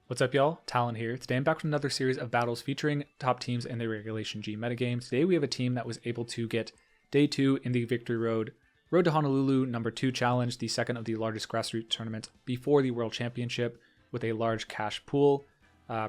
What's up, y'all? Talon here. Today I'm back with another series of battles featuring top teams in the Regulation G metagame. Today we have a team that was able to get Day 2 in the Victory Road to Honolulu #2 challenge, the second of the largest grassroots tournament before the World Championship, with a large cash pool,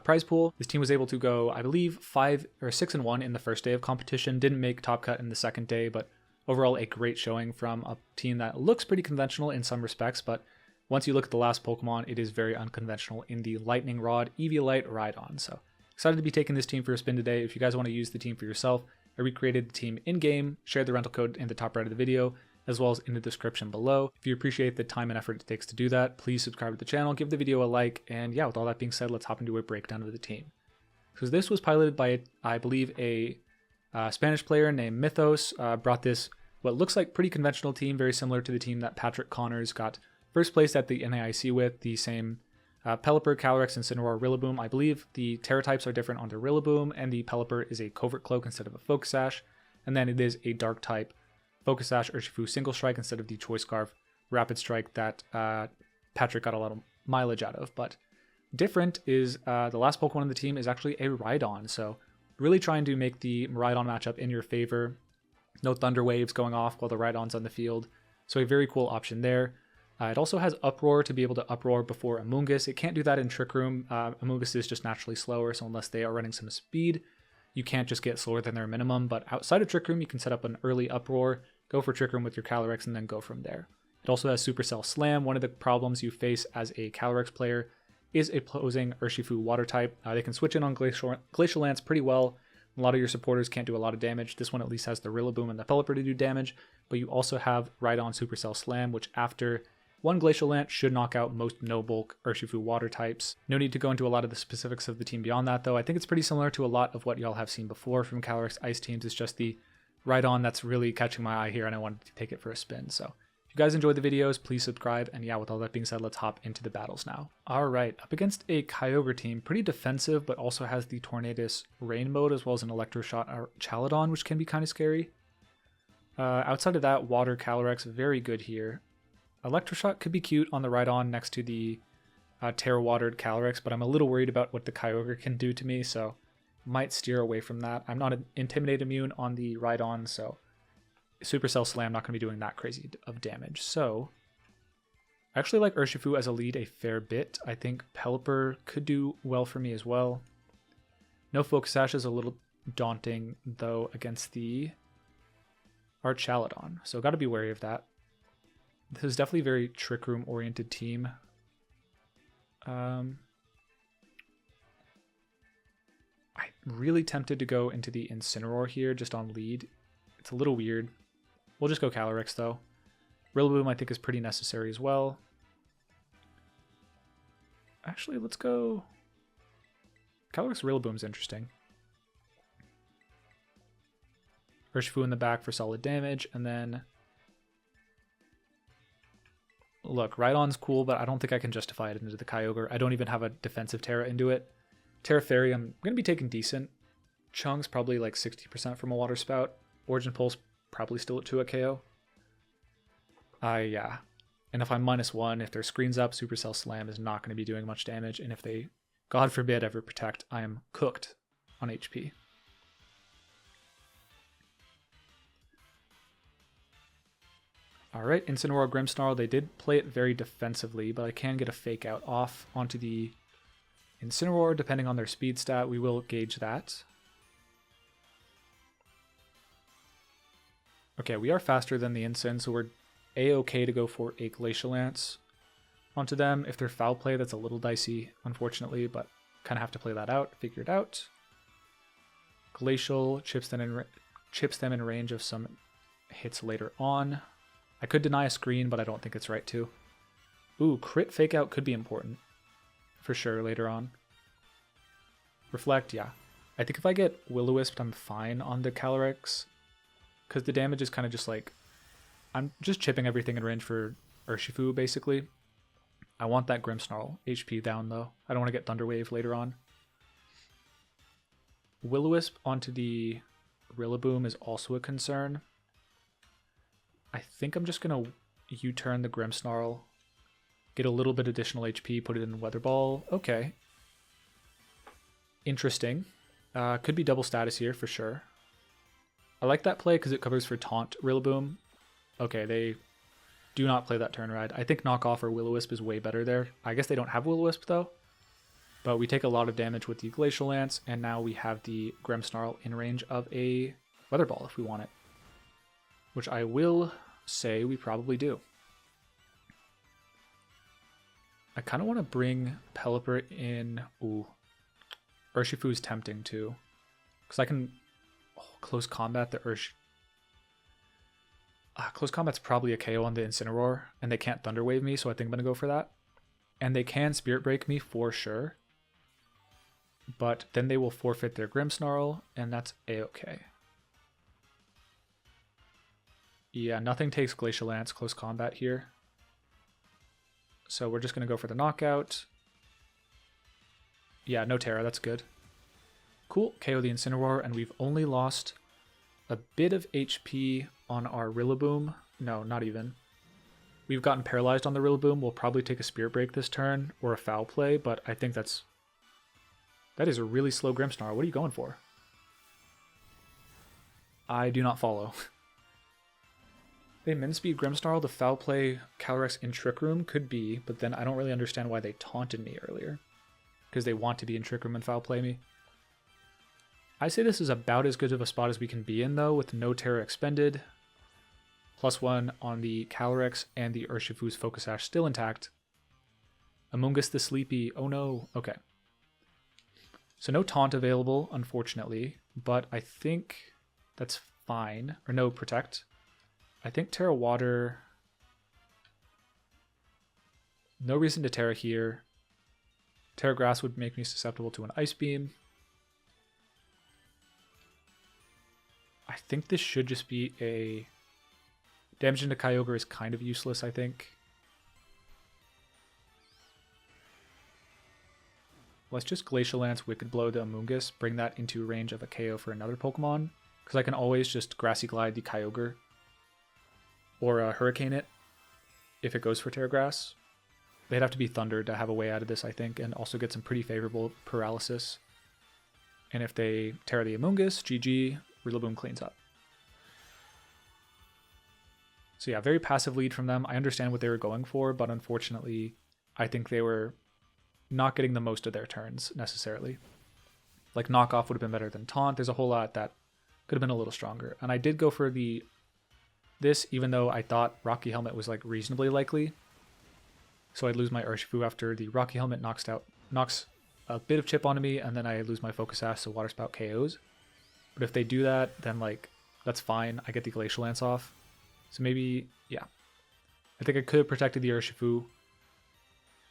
prize pool. This team was able to go, I believe, 6-1 in the first day of competition. Didn't make top cut in the second day, but overall a great showing from a team that looks pretty conventional in some respects, but once you look at the last Pokemon, it is very unconventional in the Lightning Rod Eviolite Rhydon. So excited to be taking this team for a spin today. If you guys want to use the team for yourself, I recreated the team in-game, shared the rental code in the top right of the video, as well as in the description below. If you appreciate the time and effort it takes to do that, please subscribe to the channel, give the video a like, and yeah, with all that being said, let's hop into a breakdown of the team. So this was piloted by, I believe, a Spanish player named Mythos. Brought this, what looks like pretty conventional team, very similar to the team that Patrick Connors got first place at the NAIC with, the same Pelipper, Calyrex, Incineroar, Rillaboom. I believe the Tera types are different on the Rillaboom, and the Pelipper is a Covert Cloak instead of a Focus Sash, and then it is a Dark type Focus Sash Urshifu Single Strike instead of the Choice Scarf Rapid Strike that Patrick got a lot of mileage out of. But different is the last Pokemon on the team is actually a Rhydon, so really trying to make the Miraidon matchup in your favor. No Thunder Waves going off while the Rhydon's on the field, so a very cool option there. It also has Uproar to be able to Uproar before Amoonguss. It can't do that in Trick Room. Amoonguss is just naturally slower, so unless they are running some speed, you can't just get slower than their minimum. But outside of Trick Room, you can set up an early Uproar, go for Trick Room with your Calyrex, and then go from there. It also has Supercell Slam. One of the problems you face as a Calyrex player is opposing Urshifu Water type. They can switch in on Glacial Lance pretty well. A lot of your supporters can't do a lot of damage. This one at least has the Rillaboom and the Pelipper to do damage, but you also have Rhydon Supercell Slam, which after one Glacial Lance should knock out most no-bulk Urshifu Water types. No need to go into a lot of the specifics of the team beyond that, though. I think it's pretty similar to a lot of what y'all have seen before from Calyrex-Ice teams. It's just the Rhydon that's really catching my eye here, and I wanted to take it for a spin. So if you guys enjoyed the videos, please subscribe. And yeah, with all that being said, let's hop into the battles now. All right, up against a Kyogre team, pretty defensive, but also has the Tornadus Rain mode, as well as an Electroshot Chaladon, which can be kind of scary. Outside of that, Water Calyrex, very good here. Electroshot could be cute on the Rhydon next to the Terra Watered Calyrex, but I'm a little worried about what the Kyogre can do to me, so might steer away from that. I'm not Intimidate immune on the Rhydon, so Supercell Slam not going to be doing that crazy of damage. So I actually like Urshifu as a lead a fair bit. I think Pelipper could do well for me as well. No Focus Sash is a little daunting, though, against the Chaladon, so got to be wary of that. This is definitely a very Trick Room oriented team. I'm really tempted to go into the Incineroar here just on lead. It's a little weird. We'll just go Calyrex though. Rillaboom I think is pretty necessary as well. Actually, let's go Calyrex. Rillaboom's interesting. Urshifu in the back for solid damage, and then look, Rhydon's cool, but I don't think I can justify it into the Kyogre. I don't even have a defensive Tera into it. Tera Fairy, I'm going to be taking decent chunks, probably like 60% from a Water Spout. Origin Pulse, probably still at 2 at KO. Yeah. And if I'm -1, if their screen's up, Supercell Slam is not going to be doing much damage. And if they, God forbid, ever protect, I am cooked on HP. Alright, Incineroar Grimmsnarl, they did play it very defensively, but I can get a Fake Out off onto the Incineroar, depending on their speed stat. We will gauge that. Okay, we are faster than the Incin, so we're A-okay to go for a Glacial Lance onto them. If they're Foul Play, that's a little dicey, unfortunately, but kind of have to play that out, figure it out. Glacial chips them in range of some hits later on. I could deny a screen, but I don't think it's right to. Ooh, crit Fake Out could be important. For sure, later on. Reflect, yeah. I think if I get Will-O-Wisp, I'm fine on the Calyrex. Because the damage is kind of just like... I'm just chipping everything in range for Urshifu, basically. I want that Grimmsnarl HP down, though. I don't want to get Thunder Wave later on. Will-O-Wisp onto the Rillaboom is also a concern. I think I'm just going to U-turn the Grimmsnarl, get a little bit additional HP, put it in Weather Ball. Okay. interesting. Could be double status here for sure. I like that play because it covers for taunt Rillaboom. Okay, they do not play that turn ride. I think knockoff or Will-O-Wisp is way better there. I guess they don't have Will-O-Wisp though. But we take a lot of damage with the Glacial Lance, and now we have the Grimmsnarl in range of a Weather Ball if we want it. Which I will say we probably do. I kind of want to bring Pelipper in. Ooh. Urshifu is tempting too. Because I can close combat the Ursh. Close combat's probably a KO on the Incineroar, and they can't Thunder Wave me, so I think I'm going to go for that. And they can Spirit Break me for sure. But then they will forfeit their Grimmsnarl, and that's a-okay. Yeah, nothing takes Glacial Lance close combat here. So we're just going to go for the knockout. Yeah, no Tera, that's good. Cool, KO the Incineroar, and we've only lost a bit of HP on our Rillaboom. No, not even. We've gotten paralyzed on the Rillaboom. We'll probably take a Spirit Break this turn, or a Foul Play, but I think that is a really slow Grimmsnarl. What are you going for? I do not follow. They min speed Grimmsnarl, the Foul Play Calyrex in Trick Room could be, but then I don't really understand why they taunted me earlier. Because they want to be in Trick Room and Foul Play me. I say this is about as good of a spot as we can be in though, with no Tera expended. +1 on the Calyrex and the Urshifu's Focus Sash still intact. Amoonguss the Sleepy, oh no, okay. So no taunt available, unfortunately, but I think that's fine. Or no Protect. I think Tera Water... No reason to Tera here. Tera Grass would make me susceptible to an Ice Beam. I think this should just be a... Damage into Kyogre is kind of useless, I think. Let's just Glacial Lance, Wicked Blow the Amoonguss, bring that into range of a KO for another Pokemon. Because I can always just Grassy Glide the Kyogre. Or Hurricane it, if it goes for Tera Grass. They'd have to be Thundered to have a way out of this, I think, and also get some pretty favorable paralysis. And if they Tera the Amoonguss, GG, Rillaboom cleans up. So yeah, very passive lead from them. I understand what they were going for, but unfortunately, I think they were not getting the most of their turns, necessarily. Like, knockoff would have been better than taunt. There's a whole lot that could have been a little stronger. And I did go for this, even though I thought Rocky Helmet was like reasonably likely. So I'd lose my Urshifu after the Rocky Helmet knocks a bit of chip onto me, and then I lose my Focus Sash, so Water Spout KOs. But if they do that, then like, that's fine. I get the Glacial Lance off. So maybe, yeah. I think I could have protected the Urshifu,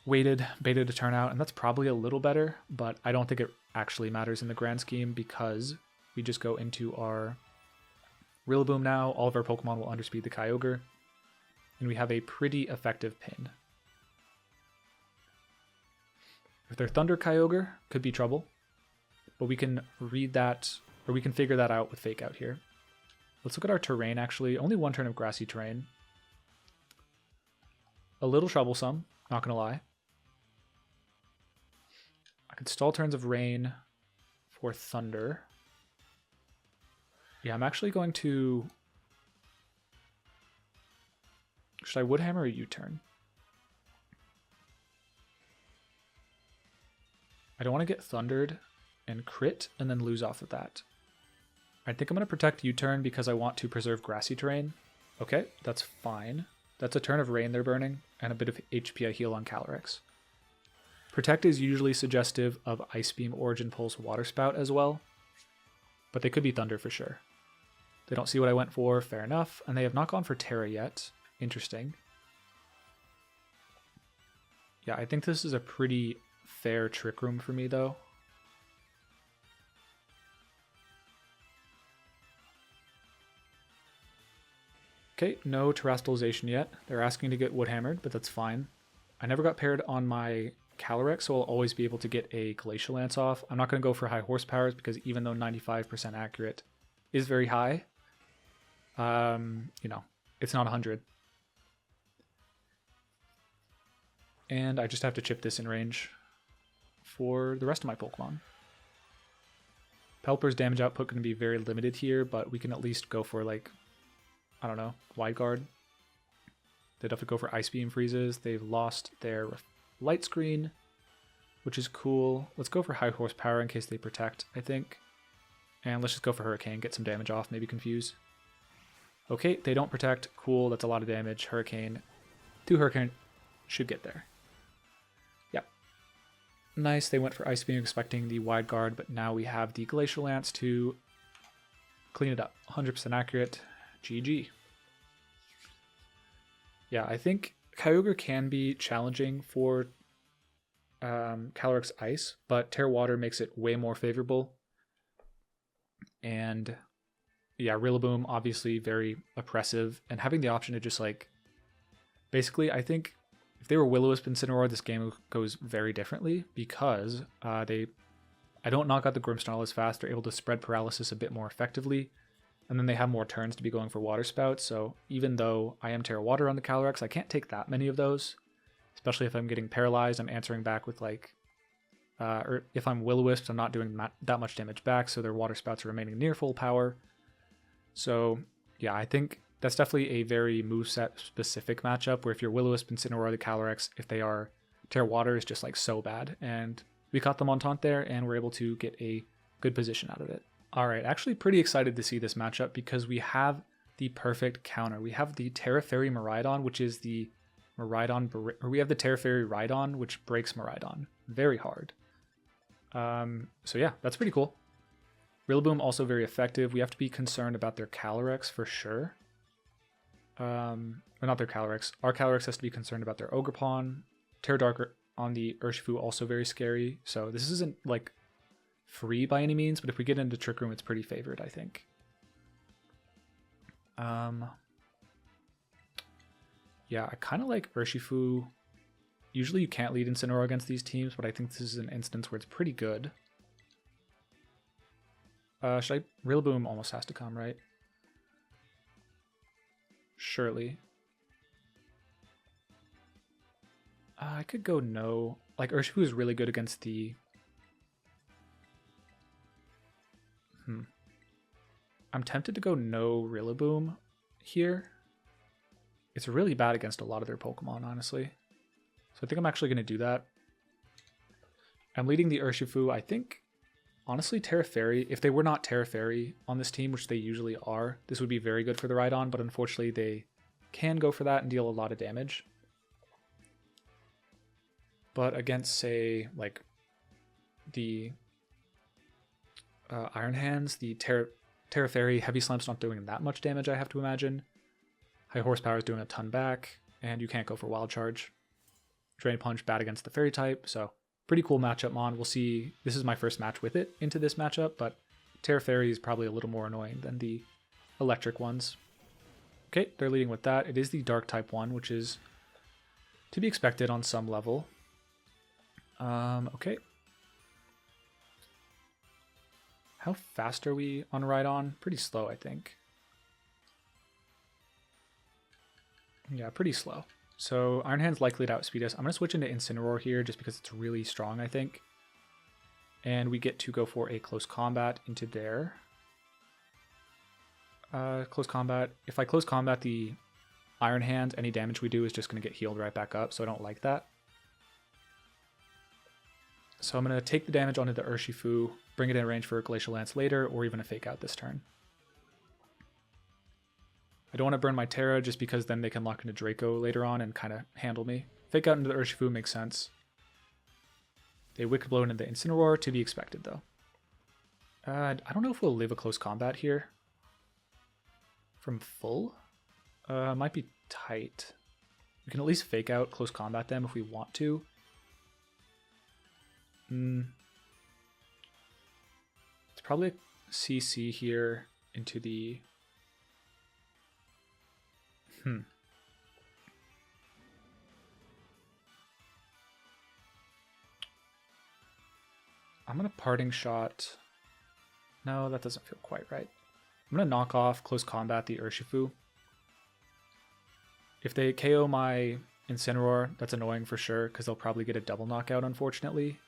waited, baited to turn out, and that's probably a little better, but I don't think it actually matters in the grand scheme because we just go into our Rillaboom now. All of our Pokemon will underspeed the Kyogre, and we have a pretty effective pin. If they're Thunder Kyogre, could be trouble, but we can read that, or we can figure that out with Fake Out here. Let's look at our terrain, actually. Only one turn of grassy terrain. A little troublesome, not going to lie. I could stall turns of rain for thunder. Yeah, I'm actually going to... Should I Wood Hammer or U-turn? I don't want to get thundered and crit and then lose off of that. I think I'm going to protect U-turn because I want to preserve grassy terrain. Okay, that's fine. That's a turn of rain they're burning and a bit of HP I heal on Calyrex. Protect is usually suggestive of Ice Beam, Origin Pulse, Water Spout as well, but they could be Thunder for sure. They don't see what I went for, fair enough, and they have not gone for Tera yet. Interesting. Yeah, I think this is a pretty fair Trick Room for me though. Okay, no Terastallization yet. They're asking to get Wood Hammered, but that's fine. I never got paired on my Calyrex, so I'll always be able to get a Glacial Lance off. I'm not going to go for high horsepowers because even though 95% accurate is very high, you know, it's not 100. And I just have to chip this in range for the rest of my Pokemon. Pelipper's damage output going to be very limited here, but we can at least go for, like, I don't know, Wide Guard. They'd have to go for Ice Beam freezes. They've lost their Light Screen, which is cool. Let's go for High Horsepower in case they protect, I think. And let's just go for Hurricane, get some damage off, maybe confuse. Okay, they don't protect. Cool, that's a lot of damage. Hurricane. 2 Hurricane should get there. Yep. Nice, they went for Ice Beam expecting the Wide Guard, but now we have the Glacial Lance to clean it up. 100% accurate. GG. Yeah, I think Kyogre can be challenging for Calyrex-Ice, but Tera Water makes it way more favorable. And yeah, Rillaboom, obviously very oppressive, and having the option to just, like, basically, I think if they were Will-O-Wisp and Incineroar, this game goes very differently, because I don't knock out the Grimmsnarl as fast. They're able to spread paralysis a bit more effectively, and then they have more turns to be going for Water Spouts. So even though I am Tera Water on the Calyrex, I can't take that many of those, especially if I'm getting paralyzed. I'm answering back with, like, or if I'm Will-O-Wisp, I'm not doing that much damage back, so their Water Spouts are remaining near full power. So yeah, I think that's definitely a very moveset specific matchup, where if you're Will-O-Wisp and Incineroar the Calyrex, if they are Tera Water, is just, like, so bad. And we caught them on taunt there, and we're able to get a good position out of it. Alright, actually pretty excited to see this matchup because we have the perfect counter. We have the Tera Fairy Miraidon, which is the Miraidon, or we have the Tera Fairy Rhydon, which breaks Miraidon very hard. So yeah, that's pretty cool. Rillaboom also very effective. We have to be concerned about their Calyrex for sure. Or not their Calyrex. Our Calyrex has to be concerned about their Ogre Pawn. Tera Dark on the Urshifu also very scary. So this isn't, like, free by any means, but if we get into Trick Room, it's pretty favored, I think. Yeah, I kind of like Urshifu. Usually you can't lead Incineroar against these teams, but I think this is an instance where it's pretty good. Rillaboom almost has to come, right? Surely. I could go no. Like, Urshifu is really good against the... I'm tempted to go no Rillaboom here. It's really bad against a lot of their Pokemon, honestly. So I think I'm actually going to do that. I'm leading the Urshifu. I think, honestly, Tera Fairy, if they were not Tera Fairy on this team, which they usually are, this would be very good for the Rhydon, but unfortunately they can go for that and deal a lot of damage. But against, say, like, the Iron Hands, the Tera Fairy Heavy Slamp's not doing that much damage, I have to imagine. High Horsepower is doing a ton back, and you can't go for Wild Charge. Drain Punch, bad against the Fairy type, so pretty cool matchup, Mon. We'll see. This is my first match with it into this matchup, but Tera Fairy is probably a little more annoying than the electric ones. Okay, they're leading with that. It is the Dark type one, which is to be expected on some level. Okay. How fast are we on Rhydon? Pretty slow, I think. Yeah, pretty slow. So Iron Hand's likely to outspeed us. I'm going to switch into Incineroar here just because it's really strong, I think. And we get to go for a close combat into there. Close combat. If I close combat the Iron Hand, any damage we do is just going to get healed right back up, so I don't like that. So I'm going to take the damage onto the Urshifu, bring it in range for a Glacial Lance later, or even a Fake Out this turn. I don't want to burn my Tera just because then they can lock into Draco later on and kind of handle me. Fake Out into the Urshifu makes sense. They Wicked Blow into the Incineroar, to be expected though. I don't know if we'll live a close combat here. From full? Might be tight. We can at least Fake Out close combat them if we want to. It's probably a CC here into the... I'm going to Parting Shot. No, that doesn't feel quite right. I'm going to knock off Close Combat the Urshifu. If they KO my Incineroar, that's annoying for sure, because they'll probably get a double knockout, unfortunately.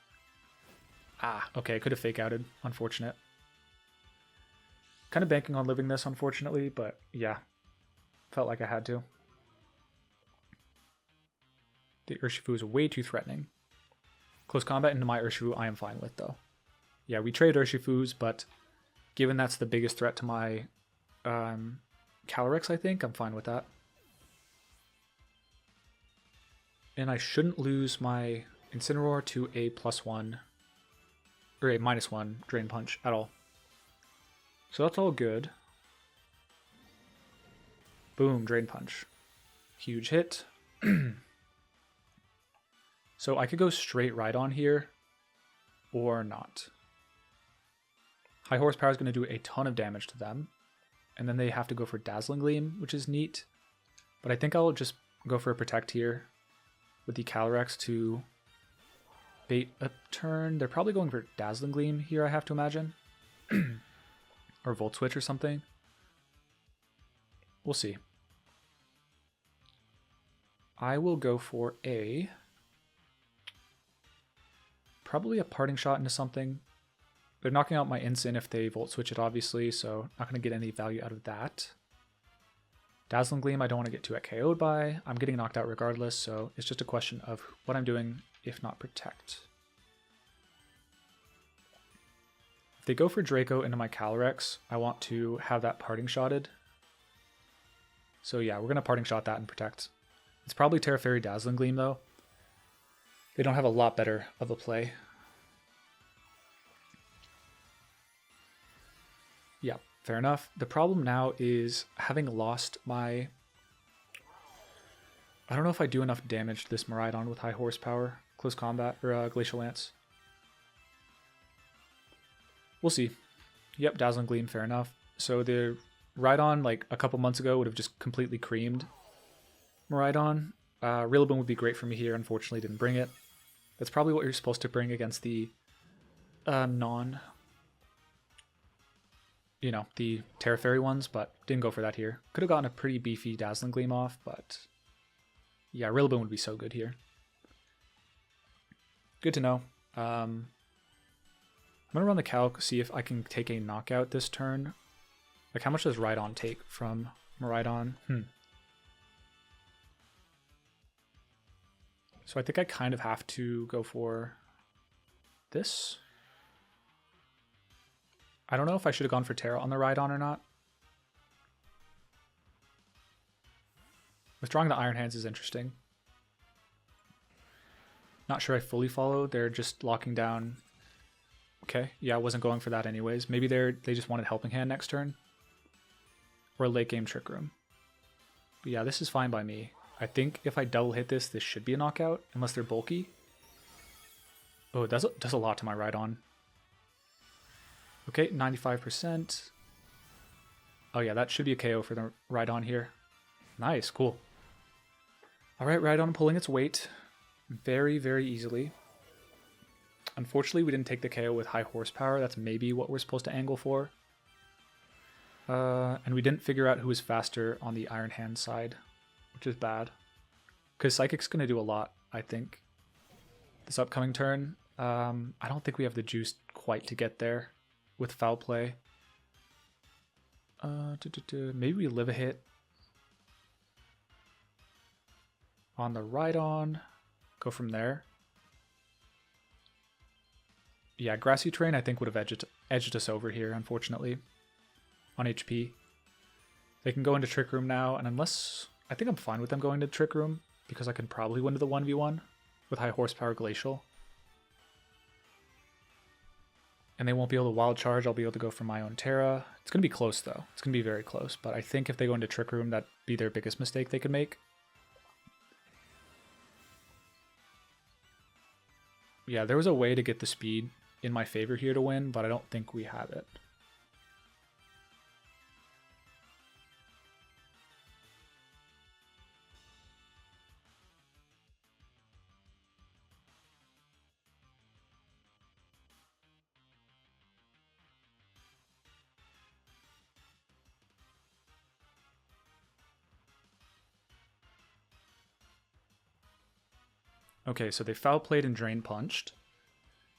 Ah, okay, I could have Fake Outed. Unfortunate. Kind of banking on living this, unfortunately, but yeah, felt like I had to. The Urshifu is way too threatening. Close combat into my Urshifu I am fine with, though. Yeah, we trade Urshifus, but given that's the biggest threat to my Calyrex, I think, I'm fine with that. And I shouldn't lose my Incineroar to a +1, or a -1 Drain Punch at all. So that's all good. Boom, Drain Punch. Huge hit. So I could go straight Rhydon here, or not. High Horsepower is going to do a ton of damage to them. And then they have to go for Dazzling Gleam, which is neat. But I think I'll just go for a Protect here with the Calyrex to bait a turn. They're probably going for Dazzling Gleam here, I have to imagine. Or Volt Switch or something. We'll see. I will go for probably a Parting Shot into something. They're knocking out my Incin if they Volt Switch it, obviously, so not going to get any value out of that. Dazzling Gleam I don't want to get too KO'd by. I'm getting knocked out regardless, so it's just a question of what I'm doing, if not Protect. If they go for Draco into my Calyrex, I want to have that Parting Shotted. So yeah, we're going to Parting Shot that and Protect. It's probably Tera Fairy Dazzling Gleam, though. They don't have a lot better of a play. Yeah, fair enough. The problem now is having lost my... I don't know if I do enough damage to this Miraidon with high horsepower, close combat, or Glacial Lance. We'll see. Yep, Dazzling Gleam, fair enough. So the Rhydon, like a couple months ago, would have just completely creamed Miraidon. Rillaboom would be great for me here. Unfortunately, didn't bring it. That's probably what you're supposed to bring against the the Tera Fairy ones, but didn't go for that here. Could have gotten a pretty beefy Dazzling Gleam off, but yeah, Rillaboom would be so good here. Good to know. I'm going to run the calc, see if I can take a knockout this turn. Like, how much does Rhydon take from Miraidon? So I think I kind of have to go for this. I don't know if I should have gone for Tera on the Rhydon or not. Withdrawing the Iron Hands is interesting. Not sure I fully follow. They're just locking down. Okay, yeah, I wasn't going for that anyways. Maybe they just wanted Helping Hand next turn. Or a late game Trick Room. But yeah, this is fine by me. I think if I double hit this, this should be a knockout, unless they're bulky. Oh, it does a lot to my Rhydon. Okay, 95%. Oh yeah, that should be a KO for the Rhydon here. Nice, cool. Alright, Rhydon pulling its weight very, very easily. Unfortunately, we didn't take the KO with high horsepower. That's maybe what we're supposed to angle for. And we didn't figure out who was faster on the Iron Hand side, which is bad. Because Psychic's going to do a lot, I think, this upcoming turn. I don't think we have the juice quite to get there with Foul Play. Maybe we live a hit on the Rhydon. Go from there. Yeah, Grassy Terrain I think would have edged us over here, unfortunately, on HP. They can go into Trick Room now, and unless... I think I'm fine with them going to Trick Room, because I can probably win to the 1v1 with high horsepower Glacial. And they won't be able to Wild Charge. I'll be able to go for my own Tera. It's going to be close, though. It's going to be very close, but I think if they go into Trick Room, that'd be their biggest mistake they could make. Yeah, there was a way to get the speed in my favor here to win, but I don't think we have it. Okay, so they Foul Played and Drain Punched.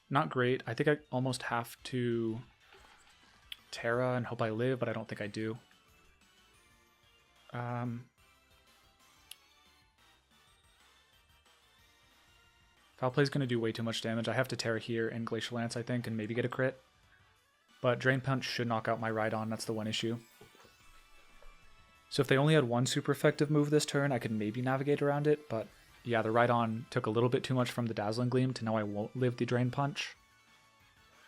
Not great. I think I almost have to Tera and hope I live, but I don't think I do. Foul Play is going to do way too much damage. I have to Tera here and Glacial Lance, I think, and maybe get a crit. But Drain Punch should knock out my Rhydon, that's the one issue. So if they only had one super effective move this turn, I could maybe navigate around it, but yeah, the Rhydon took a little bit too much from the Dazzling Gleam to know I won't live the Drain Punch,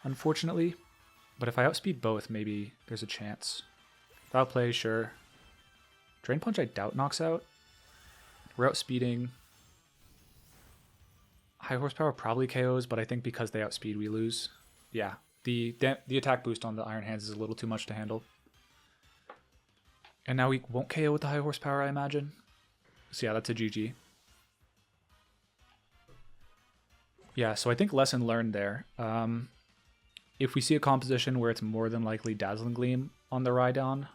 unfortunately. But if I outspeed both, maybe there's a chance. Foul Play, sure. Drain Punch I doubt knocks out. We're outspeeding. High Horsepower probably KOs, but I think because they outspeed, we lose. Yeah, the attack boost on the Iron Hands is a little too much to handle. And now we won't KO with the High Horsepower, I imagine. So yeah, that's a GG. Yeah, so I think lesson learned there. If we see a composition where it's more than likely Dazzling Gleam on the Rhydon,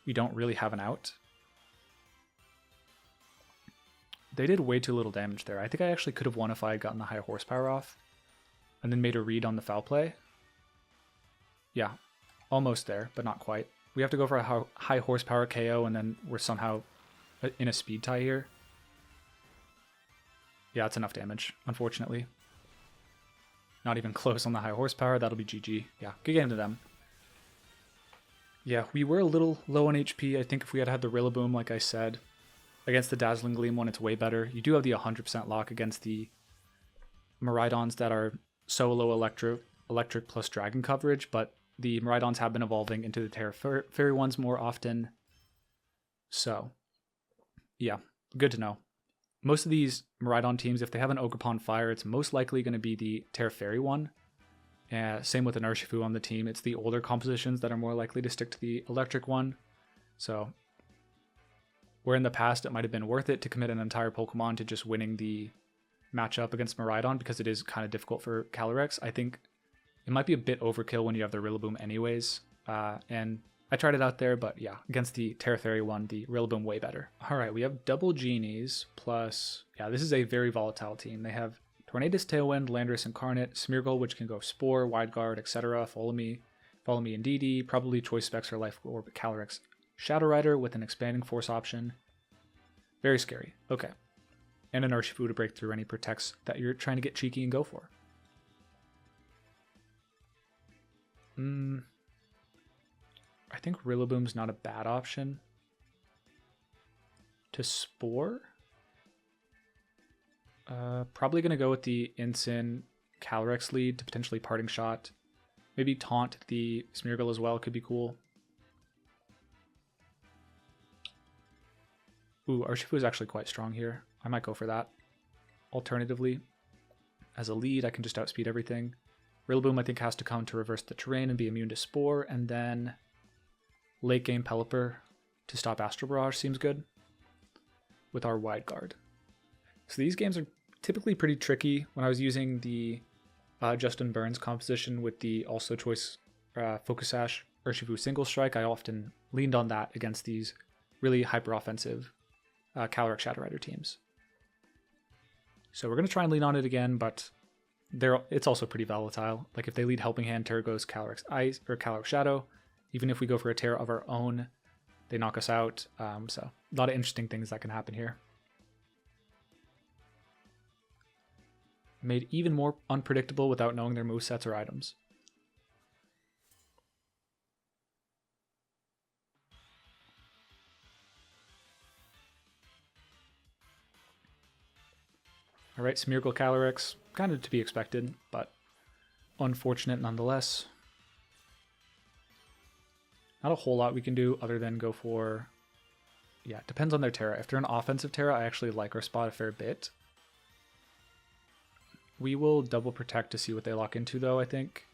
we don't really have an out. They did way too little damage there. I think I actually could have won if I had gotten the High Horsepower off and then made a read on the Foul Play. Yeah, almost there, but not quite. We have to go for a High Horsepower KO and then we're somehow in a speed tie here. Yeah, it's enough damage, unfortunately. Not even close on the High Horsepower. That'll be GG. Yeah, good game to them. Yeah, we were a little low on HP. I think if we had had the Rillaboom, like I said, against the Dazzling Gleam one, it's way better. You do have the 100% lock against the Miraidons that are so low electric plus dragon coverage, but the Miraidons have been evolving into the Tera Fairy ones more often. So, yeah, good to know. Most of these Miraidon teams, if they have an Ogre Pond Fire, it's most likely going to be the Tera Fairy one. Same with an Urshifu on the team. It's the older compositions that are more likely to stick to the electric one. So, where in the past it might have been worth it to commit an entire Pokemon to just winning the matchup against Miraidon because it is kind of difficult for Calyrex, I think it might be a bit overkill when you have the Rillaboom anyways. And I tried it out there, but yeah, against the Tera Fairy one, the Rillaboom way better. All right, we have double Genies plus, yeah, this is a very volatile team. They have Tornadus Tailwind, Landorus Incarnate, Smeargle, which can go Spore, Wide Guard, etc. Follow Me and DD, probably Choice Specs or Life Orb, Calyrex, Shadow Rider with an Expanding Force option. Very scary. Okay. And an Urshifu to break through any protects that you're trying to get cheeky and go for. I think Rillaboom's not a bad option. To Spore? Probably going to go with the Incin Calyrex lead to potentially Parting Shot. Maybe Taunt the Smeargle as well, could be cool. Ooh, Urshifu is actually quite strong here. I might go for that. Alternatively, as a lead, I can just outspeed everything. Rillaboom, I think, has to come to reverse the terrain and be immune to Spore, and then late game Pelipper to stop Astral Barrage seems good with our Wide Guard. So these games are typically pretty tricky. When I was using the Justin Burns composition with the also choice Focus Sash Urshifu Single Strike, I often leaned on that against these really hyper offensive Calyrex Shadow Rider teams. So we're going to try and lean on it again, but it's also pretty volatile. Like if they lead Helping Hand, Tera goes Calyrex-Ice or Calyrex Shadow. Even if we go for a Tera of our own, they knock us out. So a lot of interesting things that can happen here. Made even more unpredictable without knowing their movesets or items. Alright, Smeargle Calyrex, kind of to be expected, but unfortunate nonetheless. Not a whole lot we can do other than go for... Yeah, it depends on their Tera. If they're an offensive Tera, I actually like our spot a fair bit. We will double protect to see what they lock into, though, I think.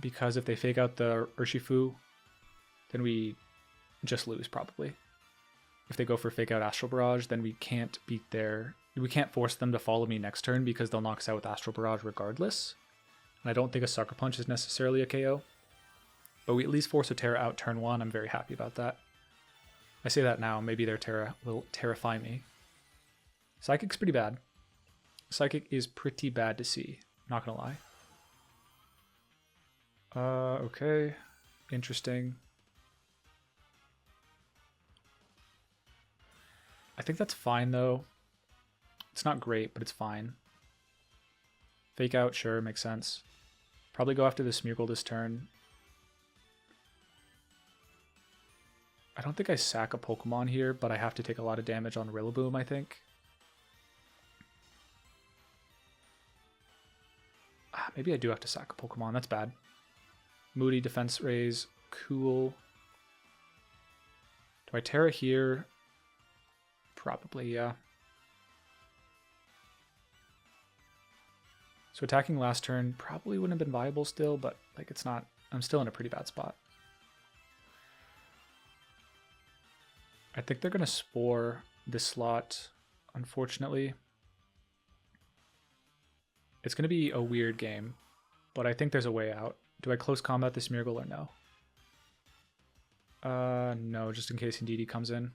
Because if they fake out the Urshifu, then we just lose, probably. If they go for fake out Astral Barrage, then we can't we can't force them to follow me next turn because they'll knock us out with Astral Barrage regardless. And I don't think a Sucker Punch is necessarily a KO. But we at least force a Tera out turn 1. I'm very happy about that. I say that now, maybe their Tera will terrify me. Psychic's pretty bad. Psychic is pretty bad to see, not gonna lie. Okay. Interesting. I think that's fine, though. It's not great, but it's fine. Fake out, sure, makes sense. Probably go after the Smeargle this turn. I don't think I sack a Pokemon here, but I have to take a lot of damage on Rillaboom, I think. Maybe I do have to sack a Pokemon, that's bad. Moody, Defense Raise, cool. Do I Tera here? Probably, yeah. So attacking last turn probably wouldn't have been viable still, but like it's not, I'm still in a pretty bad spot. I think they're going to Spore this slot, unfortunately. It's going to be a weird game, but I think there's a way out. Do I close combat this Smeargle or no? No, just in case Indeedee comes in.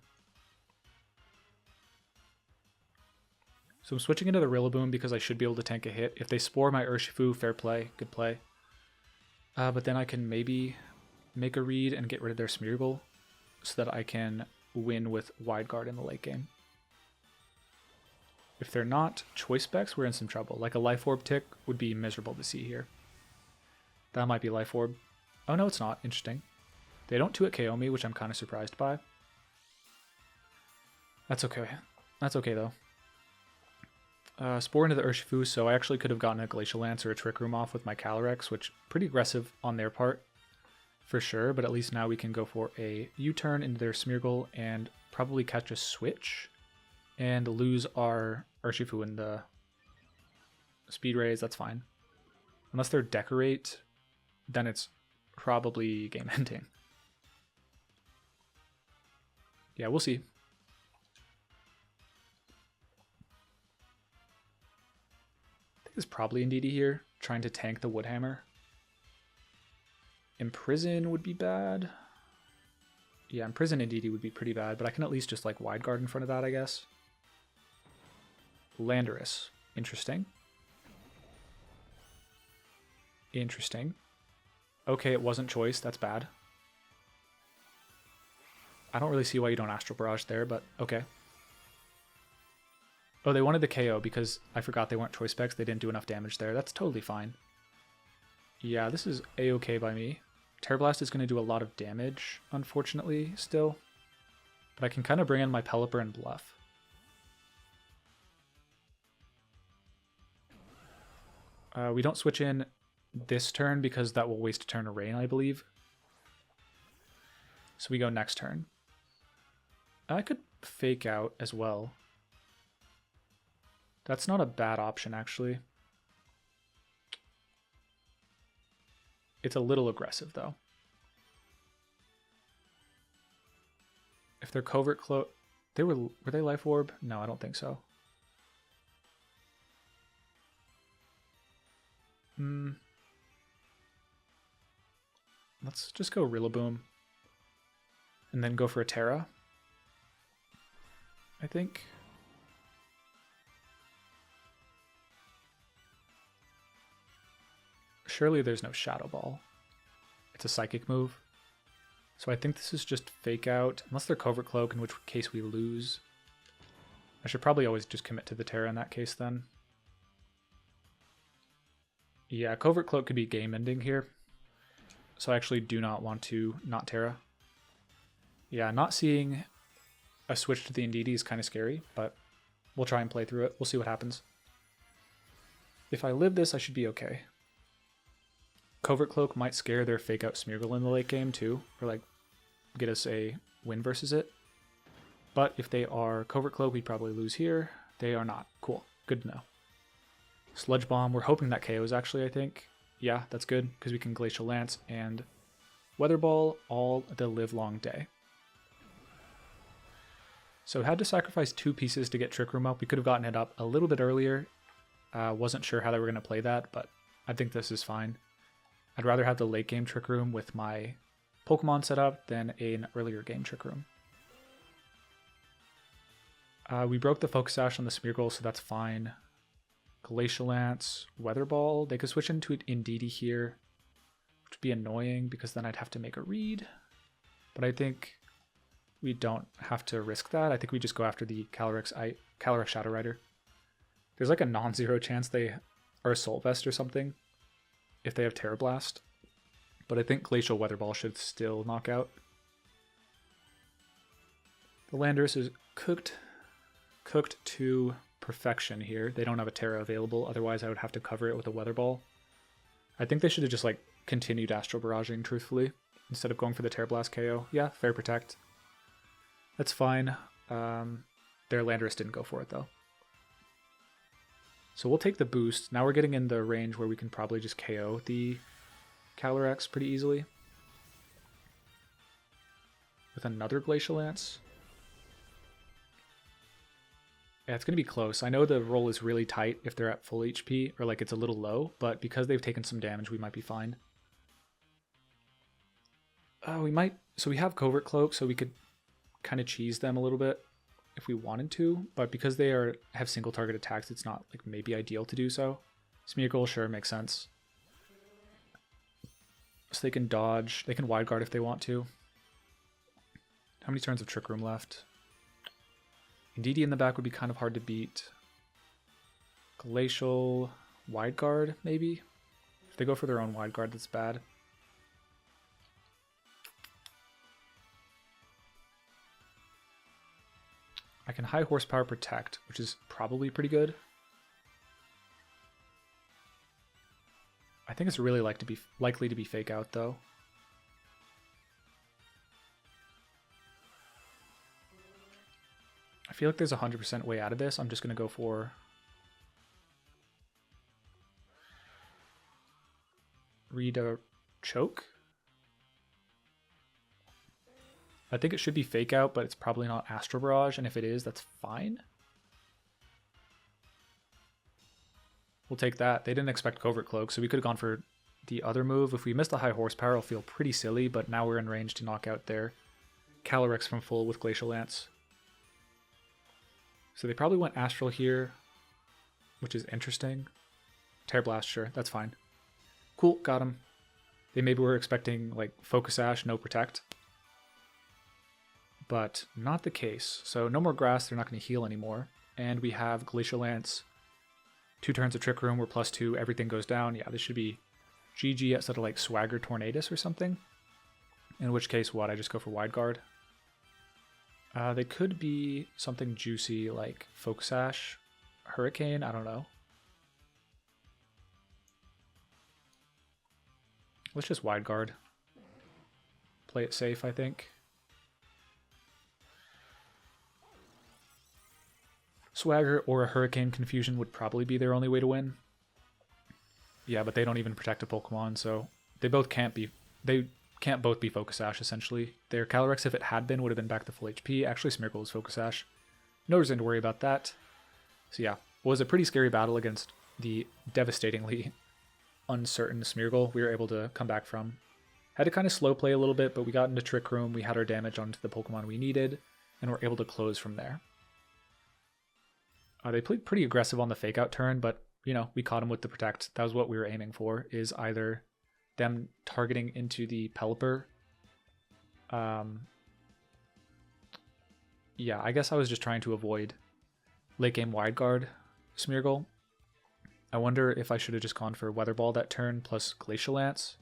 So I'm switching into the Rillaboom because I should be able to tank a hit. If they Spore my Urshifu, fair play, good play. But then I can maybe make a read and get rid of their Smeargle so that I can win with Wide Guard in the late game. If they're not Choice Specs, we're in some trouble. Like a Life Orb tick would be miserable to see here. That might be Life Orb. Oh no, it's not. Interesting. They don't 2-hit KO me, which I'm kind of surprised by. That's okay. That's okay though. Spore into the Urshifu, so I actually could have gotten a Glacial Lance or a Trick Room off with my Calyrex, which pretty aggressive on their part, for sure, but at least now we can go for a U-turn into their Smeargle and probably catch a switch and lose our Urshifu in the Speed Raise, that's fine. Unless they're Decorate, then it's probably game ending. Yeah, we'll see. Is probably Indeedee here, trying to tank the Woodhammer. Imprison would be bad. Yeah, Imprison Indeedee would be pretty bad, but I can at least just like Wide Guard in front of that, I guess. Landorus. Interesting. Interesting. Okay, it wasn't choice, that's bad. I don't really see why you don't Astral Barrage there, but okay. Oh, they wanted the KO because I forgot they weren't Choice Specs. They didn't do enough damage there. That's totally fine. Yeah, this is a-okay by me. Terra Blast is going to do a lot of damage, unfortunately, still. But I can kind of bring in my Pelipper and bluff. We don't switch in this turn because that will waste a turn of Rain, I believe. So we go next turn. I could Fake Out as well. That's not a bad option, actually. It's a little aggressive, though. If they're Covert Cloak... Were they Life Orb? No, I don't think so. Let's just go Rillaboom. And then go for a Tera. I think... Surely there's no Shadow Ball. It's a Psychic move. So I think this is just Fake Out, unless they're Covert Cloak, in which case we lose. I should probably always just commit to the Tera in that case then. Yeah, Covert Cloak could be game ending here. So I actually do not want to not Tera. Yeah, not seeing a switch to the Indeedee is kind of scary, but we'll try and play through it. We'll see what happens. If I live this, I should be okay. Covert Cloak might scare their Fake Out Smeargle in the late game too, or like get us a win versus it. But if they are Covert Cloak, we probably lose here. They are not. Cool. Good to know. Sludge Bomb, we're hoping that KOs actually, I think. Yeah, that's good, because we can Glacial Lance and Weather Ball all the live long day. So had to sacrifice 2 pieces to get Trick Room up. We could have gotten it up a little bit earlier. Wasn't sure how they were going to play that, but I think this is fine. I'd rather have the late game Trick Room with my Pokemon set up than an earlier game Trick Room. We broke the Focus Sash on the Smeargle, so that's fine. Glacial Lance, Weather Ball. They could switch into Indeedee here. which would be annoying because then I'd have to make a read. But I think we don't have to risk that. I think we just go after the Calyrex Shadow Rider. There's like a non-zero chance they are Assault Vest or something if they have Terra Blast. But I think Glacial Weather Ball should still knock out. The Landorus is cooked to perfection here. They don't have a Terra available, otherwise I would have to cover it with a Weather Ball. I think they should have just like continued Astral Barraging, truthfully, instead of going for the Terra Blast KO. Yeah, fair protect. That's fine. Their Landorus didn't go for it though. So we'll take the boost. Now we're getting in the range where we can probably just KO the Calyrex pretty easily. With another Glacial Lance. Yeah, it's going to be close. I know the roll is really tight if they're at full HP, or like it's a little low, but because they've taken some damage, we might be fine. We might... So we have Covert Cloak, so we could kind of cheese them a little bit if we wanted to, but because they have single target attacks, it's not like maybe ideal to do so. Smeargle, sure, makes sense. So they can dodge, they can wide guard if they want to. How many turns of Trick Room left? Indeedee in the back would be kind of hard to beat. Glacial wide guard, maybe? If they go for their own wide guard, that's bad. I can high horsepower protect, which is probably pretty good. I think it's really likely to be fake out though. I feel like there's a 100% way out of this. I'm just going to go for read a choke. I think it should be fake out, but it's probably not Astral Barrage, and if it is, that's fine. We'll take that. They didn't expect Covert Cloak, so we could have gone for the other move. If we missed a high horsepower, it'll feel pretty silly, but now we're in range to knock out their Calyrex from full with Glacial Lance. So they probably went Astral here, which is interesting. Terra Blast, sure, that's fine. Cool, got him. They maybe were expecting like Focus Sash, no Protect. But not the case. So no more grass, they're not going to heal anymore. And we have Glacial Lance, 2 turns of Trick Room, we're +2, everything goes down. Yeah, this should be GG at sort of like Swagger Tornadus or something. In which case, what? I just go for Wide Guard. They could be something juicy like Focus Sash, Hurricane, I don't know. Let's just Wide Guard. Play it safe, I think. Swagger or a Hurricane Confusion would probably be their only way to win. Yeah, but they don't even protect a Pokemon, so they can't both be Focus Sash, essentially. Their Calyrex, if it had been, would have been back to full HP. Actually, Smeargle was Focus Sash. No reason to worry about that. So yeah, it was a pretty scary battle against the devastatingly uncertain Smeargle we were able to come back from. Had to kind of slow play a little bit, but we got into Trick Room, we had our damage onto the Pokemon we needed, and were able to close from there. They played pretty aggressive on the Fake Out turn, but, you know, we caught them with the Protect. That was what we were aiming for, is either them targeting into the Pelipper. Yeah, I guess I was just trying to avoid late game Wide Guard Smeargle. I wonder if I should have just gone for Weather Ball that turn plus Glacial Lance.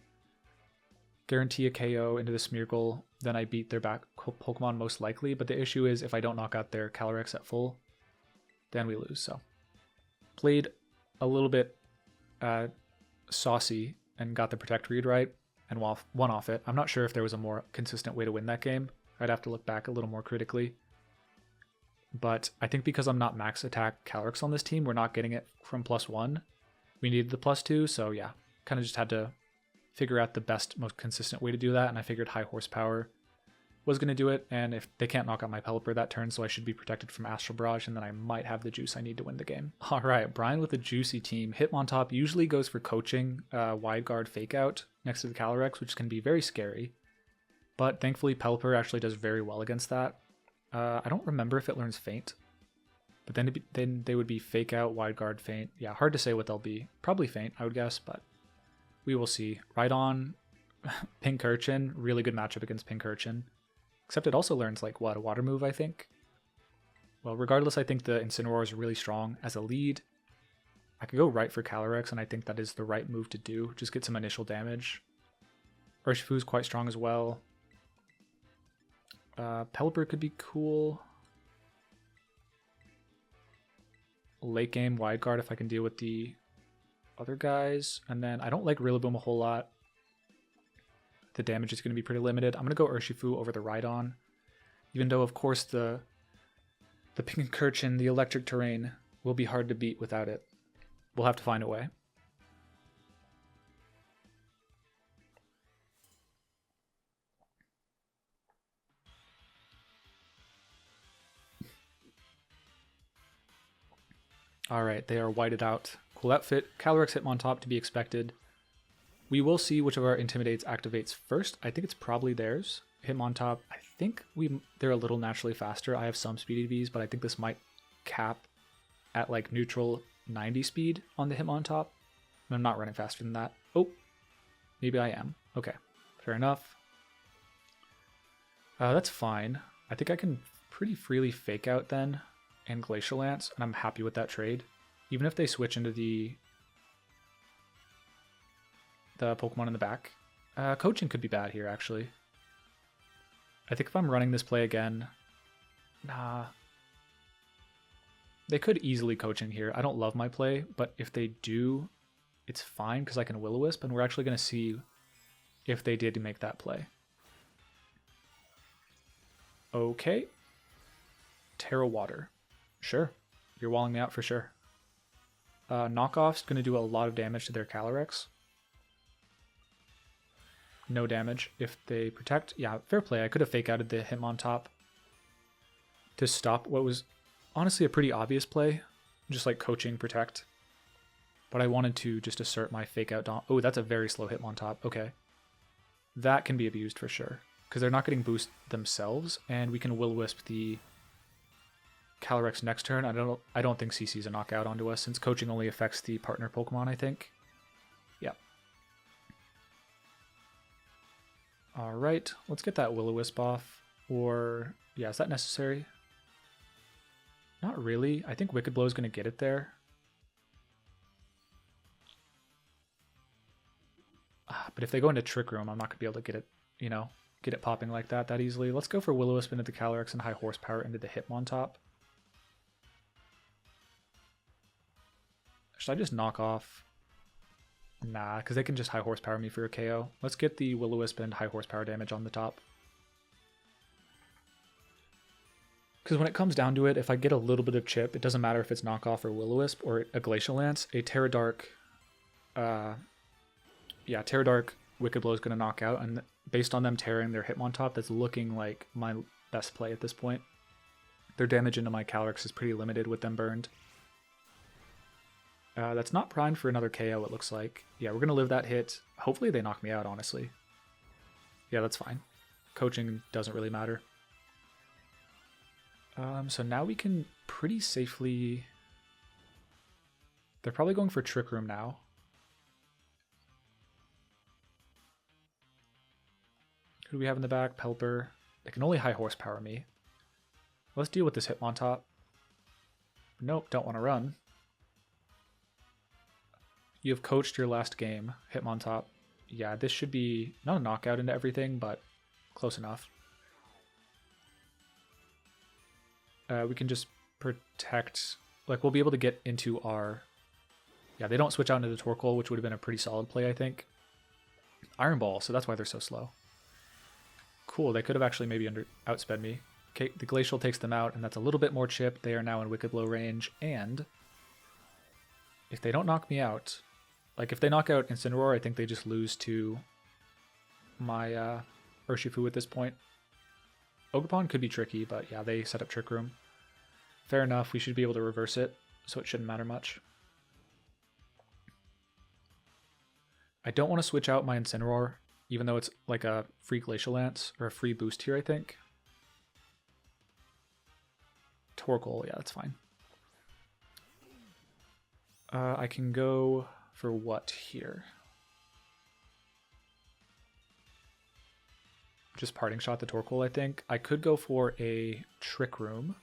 Guarantee a KO into the Smeargle, then I beat their back Pokemon most likely, but the issue is if I don't knock out their Calyrex at full, then we lose. So played a little bit saucy and got the Protect read right and won off it. I'm not sure if there was a more consistent way to win that game. I'd have to look back a little more critically. But I think because I'm not max attack Calyrex on this team, we're not getting it from +1. We needed the +2, so yeah, kind of just had to figure out the best, most consistent way to do that, and I figured high horsepower was going to do it, and if they can't knock out my Pelipper that turn, so I should be protected from Astral Barrage, and then I might have the juice I need to win the game. Alright, Brian with a juicy team. Hitmontop usually goes for coaching Wide Guard Fake Out next to the Calyrex, which can be very scary, but thankfully Pelipper actually does very well against that. I don't remember if it learns Feint, but then they would be Fake Out, Wide Guard, Feint. Yeah, hard to say what they'll be. Probably Feint, I would guess, but we will see. Rhydon Pincurchin, really good matchup against Pincurchin. Except it also learns, like, what, a water move, I think? Well, regardless, I think the Incineroar is really strong as a lead. I could go right for Calyrex, and I think that is the right move to do. Just get some initial damage. Urshifu is quite strong as well. Pelipper could be cool. Late game wide guard if I can deal with the other guys. And then I don't like Rillaboom a whole lot. The damage is going to be pretty limited. I'm going to go Urshifu over the Rhydon. Even though, of course, the Pincurchin, the electric terrain, will be hard to beat without it. We'll have to find a way. Alright, they are whited out. Cool outfit. Calyrex Hitmontop to be expected. We will see which of our Intimidates activates first. I think it's probably theirs. Hitmontop, I think they're a little naturally faster. I have some speed EVs, but I think this might cap at like neutral 90 speed on the Hitmontop. I'm not running faster than that. Oh, maybe I am. Okay, fair enough. That's fine. I think I can pretty freely fake out then and Glacial Lance, and I'm happy with that trade. Even if they switch into the Pokemon in the back. Coaching could be bad here, actually. I think if I'm running this play again... Nah. They could easily Coaching here. I don't love my play, but if they do, it's fine because I can Will-O-Wisp, and we're actually going to see if they did make that play. Okay. Tera Water. Sure. You're walling me out for sure. Knockoff's going to do a lot of damage to their Calyrex. No damage if they protect. Yeah, fair play. I could have fake outed the Hitmontop to stop what was honestly a pretty obvious play. Just like Coaching protect. But I wanted to just assert my fake out. Oh, that's a very slow Hitmontop. Okay. That can be abused for sure. Because they're not getting boost themselves. And we can Will-O-Wisp the Calyrex next turn. I don't think CC is a knockout onto us since Coaching only affects the partner Pokemon, I think. Yeah. Alright, let's get that Will-O-Wisp off. Or, yeah, is that necessary? Not really. I think Wicked Blow is going to get it there. But if they go into Trick Room, I'm not going to be able to get it, you know, get it popping like that easily. Let's go for Will-O-Wisp into the Calyrex and High Horsepower into the Hitmontop. Should I just knock off? Nah, because they can just High Horsepower me for a KO. Let's get the Will-O-Wisp and High Horsepower damage on the top. Because when it comes down to it, if I get a little bit of chip, it doesn't matter if it's knockoff or Will-O-Wisp or a Glacial Lance. A Tera Dark, Tera Dark Wicked Blow is going to knock out, and based on them tearing their Hitmontop, that's looking like my best play at this point. Their damage into my Calyrex is pretty limited with them burned. That's not primed for another KO, it looks like. Yeah, we're going to live that hit. Hopefully they knock me out, honestly. Yeah, that's fine. Coaching doesn't really matter. So now we can pretty safely... They're probably going for Trick Room now. Who do we have in the back? Pelipper. They can only High Horsepower me. Let's deal with this Hitmontop. Nope, don't want to run. You have coached your last game, Hitmontop. Yeah, this should be not a knockout into everything, but close enough. We can just protect... Like, we'll be able to get into our... Yeah, they don't switch out into the Torkoal, which would have been a pretty solid play, I think. Iron Ball, so that's why they're so slow. Cool, they could have actually maybe outsped me. Okay, the Glacial takes them out, and that's a little bit more chip. They are now in Wicked Blow range, and if they don't knock me out... Like, if they knock out Incineroar, I think they just lose to my Urshifu at this point. Ogerpon could be tricky, but yeah, they set up Trick Room. Fair enough, we should be able to reverse it, so it shouldn't matter much. I don't want to switch out my Incineroar, even though it's like a free Glacial Lance, or a free boost here, I think. Torkoal, yeah, that's fine. I can go... For what here? just parting shot the Torkoal, I think. I could go for a Trick Room,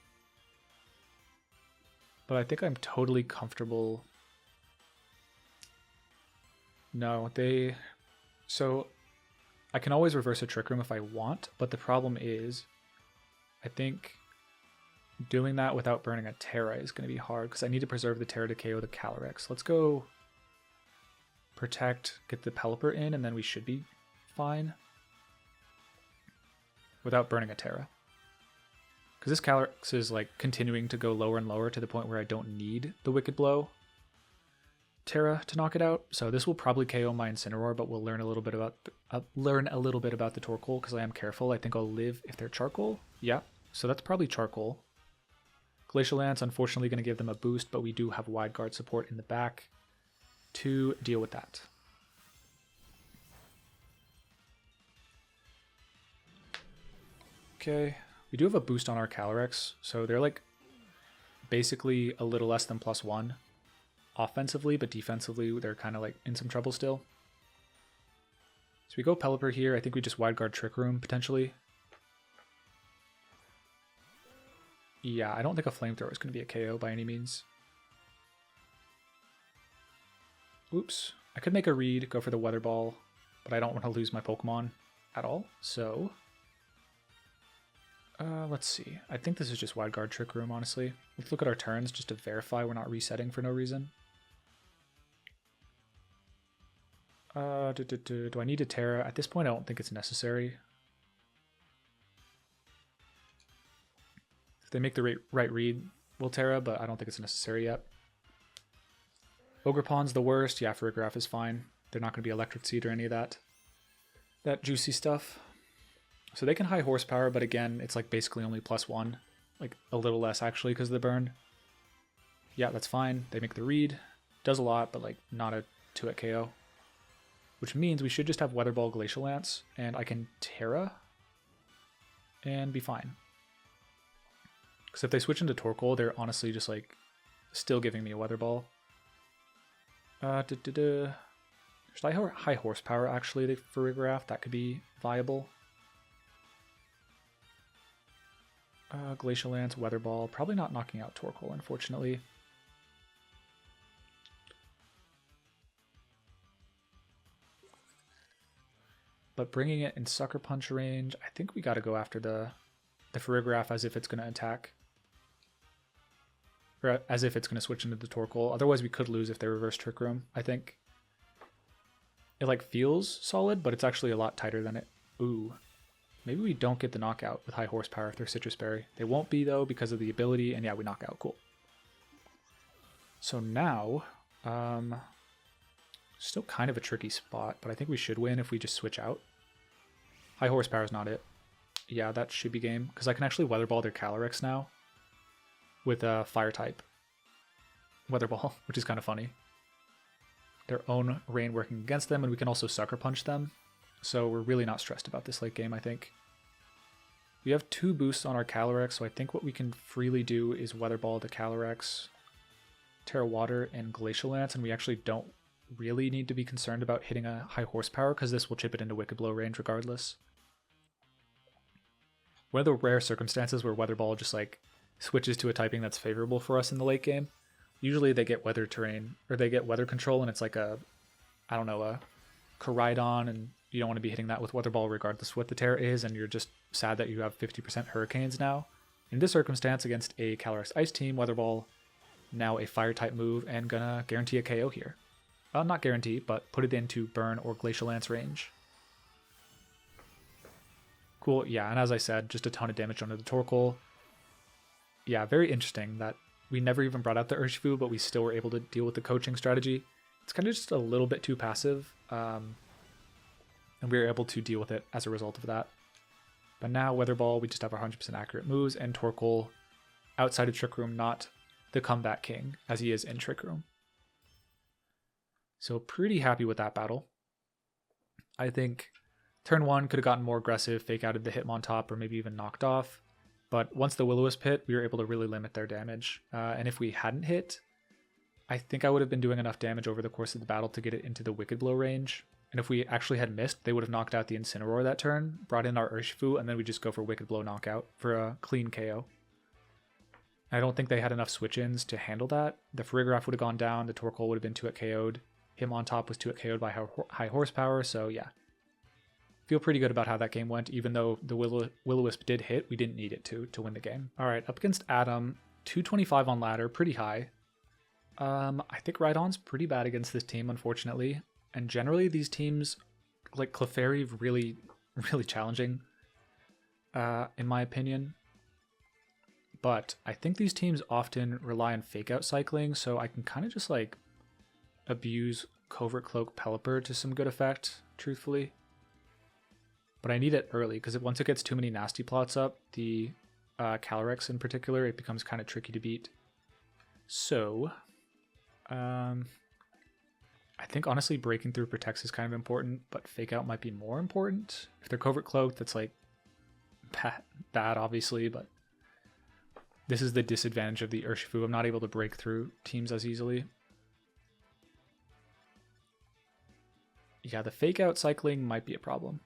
but I think I'm totally comfortable. No, so I can always reverse a Trick Room if I want, but the problem is I think doing that without burning a Tera is going to be hard because I need to preserve the Tera to KO the Calyrex. Let's go protect, get the Pelipper in, and then we should be fine without burning a Tera. Because this Calyrex is like continuing to go lower and lower to the point where I don't need the Wicked Blow Tera to knock it out. So this will probably KO my Incineroar, but we'll learn a little bit about the Torkoal because I am careful. I think I'll live if they're Charcoal. Yeah, so that's probably Charcoal. Glacial Lance, unfortunately, going to give them a boost, but we do have Wide Guard support in the back to deal with that. Okay, we do have a boost on our Calyrex, so they're like basically a little less than +1 offensively, but defensively they're kind of like in some trouble still. So we go Pelipper here. I think we just Wide Guard Trick Room potentially. Yeah, I don't think a Flamethrower is going to be a KO by any means. Oops. I could make a read, go for the Weather Ball, but I don't want to lose my Pokemon at all. So, let's see. I think this is just Wide Guard Trick Room, honestly. Let's look at our turns just to verify we're not resetting for no reason. Do I need a Tera? At this point, I don't think it's necessary. They make the right read, we'll Tera, but I don't think it's necessary yet. Ogre Pond's the worst. Yeah, Farigiraf is fine. They're not going to be Electric Seed or any of that juicy stuff. So they can high horsepower, but again, it's like basically only +1. Like a little less actually because of the burn. Yeah, that's fine. They make the read. Does a lot, but like not a 2-hit KO. Which means we should just have Weather Ball Glacial Lance, and I can Tera and be fine. Because if they switch into Torkoal, they're honestly just like still giving me a Weather Ball. Should I high horsepower actually for Farigiraf? That could be viable. Glacial Lance, Weather Ball. Probably not knocking out Torkoal, unfortunately. But bringing it in Sucker Punch range, I think we got to go after the Farigiraf as if it's going to attack. Or as if it's going to switch into the Torkoal. Otherwise, we could lose if they reverse Trick Room, I think. It like feels solid, but it's actually a lot tighter than it. Ooh. Maybe we don't get the knockout with high horsepower if they're Citrus Berry. They won't be, though, because of the ability. And yeah, we knock out. Cool. So now, still kind of a tricky spot, but I think we should win if we just switch out. High horsepower is not it. Yeah, that should be game, because I can actually Weather Ball their Calyrex now with a Fire type Weather Ball, which is kind of funny. Their own rain working against them, and we can also Sucker Punch them. So we're really not stressed about this late game, I think. We have 2 boosts on our Calyrex, so I think what we can freely do is Weather Ball the Calyrex, Tera Water, and Glacial Lance, and we actually don't really need to be concerned about hitting a high horsepower because this will chip it into Wicked Blow range regardless. One of the rare circumstances where Weather Ball just like switches to a typing that's favorable for us in the late game. Usually they get Weather Terrain, or they get Weather Control, and it's like a, I don't know, a Rhydon, and you don't want to be hitting that with Weather Ball regardless what the Tera is, and you're just sad that you have 50% Hurricanes now. In this circumstance, against a Calyrex-Ice team, Weather Ball, now a Fire-type move, and gonna guarantee a KO here. Not guarantee, but put it into Burn or Glacial Lance range. Cool, yeah, and as I said, just a ton of damage under the Torkoal. Yeah, very interesting that we never even brought out the Urshifu, but we still were able to deal with the coaching strategy. It's kind of just a little bit too passive, and we were able to deal with it as a result of that. But now, Weather Ball, we just have our 100% accurate moves, and Torkoal, outside of Trick Room, not the comeback king, as he is in Trick Room. So pretty happy with that battle. I think turn 1 could have gotten more aggressive, fake outed the Hitmontop, or maybe even knocked off. But once the Will-O-Wisp hit, we were able to really limit their damage. And if we hadn't hit, I think I would have been doing enough damage over the course of the battle to get it into the Wicked Blow range. And if we actually had missed, they would have knocked out the Incineroar that turn, brought in our Urshifu, and then we just go for Wicked Blow knockout for a clean KO. I don't think they had enough switch-ins to handle that. The Farigiraf would have gone down, the Torkoal would have been 2-hit KO'd, Hitmontop was 2-hit KO'd by high horsepower, so yeah. Feel pretty good about how that game went, even though the Will-O-Wisp did hit, we didn't need it to win the game. Alright, up against Adam, 225 on ladder, pretty high. I think Rhydon's pretty bad against this team, unfortunately. And generally, these teams, like Clefairy, really, really challenging, in my opinion. But I think these teams often rely on fake-out cycling, so I can kind of just, like, abuse Covert Cloak Pelipper to some good effect, truthfully. But I need it early, because once it gets too many nasty plots up, the Calyrex in particular, it becomes kind of tricky to beat. So, I think honestly breaking through protects is kind of important, but fake out might be more important. If they're Covert Cloak, that's like bad obviously, but this is the disadvantage of the Urshifu. I'm not able to break through teams as easily. Yeah, the fake out cycling might be a problem.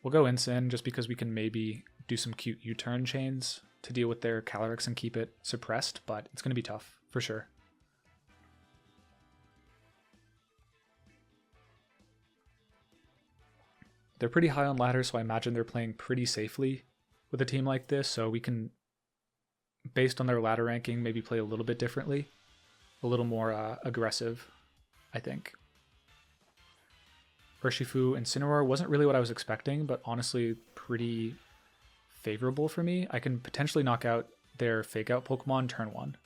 We'll go Incin just because we can maybe do some cute U-turn chains to deal with their Calyrex and keep it suppressed, but it's going to be tough, for sure. They're pretty high on ladder, so I imagine they're playing pretty safely with a team like this, so we can, based on their ladder ranking, maybe play a little bit differently. A little more aggressive, I think. Urshifu and Incineroar wasn't really what I was expecting, but honestly pretty favorable for me. I can potentially knock out their fake out Pokemon turn 1,